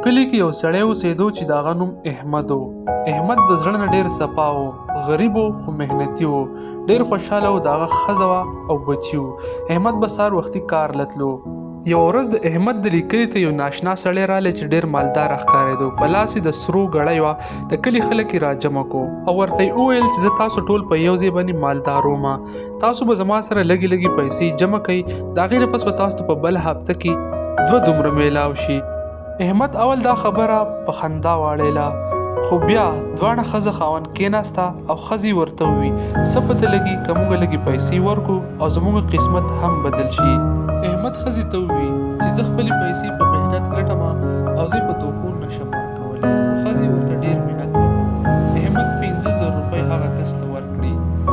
کلی کې یو سړی اوسېدو چې د هغه نوم احمد و. احمد د زړه نه ډېر صفا و، غریب و خو محنتي و. ډېر خوشحاله و، د هغه ښځه وه او بچي و. احمد به سهار وختي کار له تلو. یوه ورځ د احمد د لیکلي ته یو ناشنا سړی رالی چې ډېر مالدار ښکارېدو. په لاس یې د سرو ګړۍ وه. د کلي خلک یې راجمع کو او ورته یې وویل چې زه تاسو ټول په یو ځای باندې مالدار وم. تاسو به زما سره لږې لږې پیسې جمع کوئ، د هغې نه پس به تاسو ته په بل هفته کې دوه دومره میلاو شي. احمد اول دا خبره په خندا واړیله، خو بیا دواړه ښځه خاوند کېناسته او ښځې ورته ووي څه پته لګي که موږ لږې پیسې ورکړو او زموږ قسمت هم بدل شي. احمد ښځې ته ووي چې زه خپلې پیسې په محنت ګټم او زه په دوکو نشم ورکولی. نو ښځې ورته ډېر منت وکړو. احمد 50,000 روپۍ هغه کس ته ورکړې.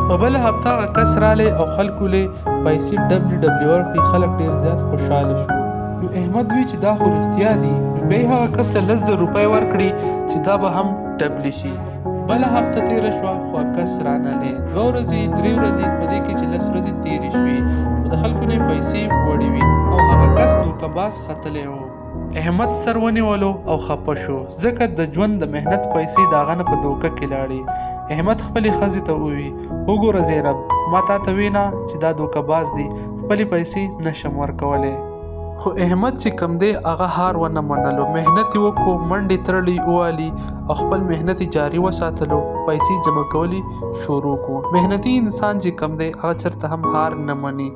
په بله هفته هغه کس رالی او خلکو له پیسې ډبلې ورکړې. خلک ډېر زیات خوشحاله شو. نو احمد وی چې دا خو رښتیا دي. نو بیا یې هغه کس ته 10,000 روپۍ ورکړي چې دا به هم ډبلې شي. بله هفته تېره شوه خو کس رانغلی. 2 ورځې 3 ورځې په دې کې چې 10 ورځې تېرې شوې، نو د خلکو نه یې پیسې وړې وې او هغه کس دوکهباز ختلی و. احمد سر ونیولو او خفه شو، ځکه د ژوند د محنت پیسې د هغه نه په دوکه کې لاړې. احمد خپلې ښځې ته ووي وګوره زینب، ما تا ته وینا چې دا دوکهباز دی، خپلې پیسې نشم ورکولی. خو احمد چې کم دی هغه هار ونه منلو. محنت یې وکړو، منډې ترړې ووالي او خپل محنت جاري وساتلو. پیسې جمع کولی شروع کړو. محنتي انسان چې کم دی هغه چېرته هم هار نه مني.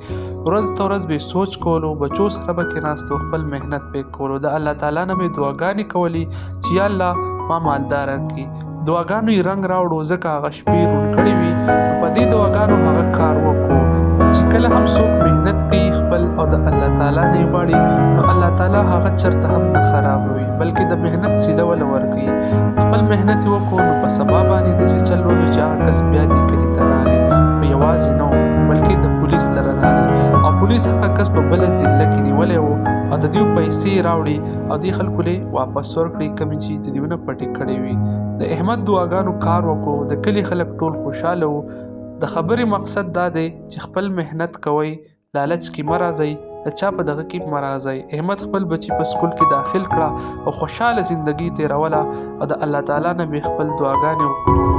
ورځ ته ورځ به سوچ کولو، بچو سره به کېناستو، خپل محنت به کولو. د الله تعالی نه مې دعاګانې کولې چې یا الله ما مالدار کړي. دعاګانو یې رنګ راوړو ځکه هغه شپې روڼ کړې وي. نو په دې دعاګانو هغه کار وکړو چې کله هم څوک محنت کوي خپل او د الله تعالی نه یې غواړي، نو الله تعالی هغه چېرته هم نه خرابوي، بلکې د محنت صله وله ورکوي. خپل محنت یې وکړو، نو په سبا باندې داسې چل وکړو چې هغه کس بیا دې کلي ته راغلی. خو یوازې نه و، بلکې د پولیس سره راغلی او پولیس هغه کس په بله ضلع کې نیولی و او د دوی پیسې راوړي او دې خلکو له واپس ورکړي کومې چې د دوی نه پټې کړې وي. د احمد دعاګانو کار وکړو. د کلي خلک ټول خوشحاله وو. د خبرې مقصد دا دی چې خپل محنت کوئ، لالچ کې مه راځئ، د چا په دغه کې مه راځئ. احمد خپل بچي په سکول کې داخل کړه او خوشحاله زندګي تېروله او د الله تعالی نه مې خپل دعاګانې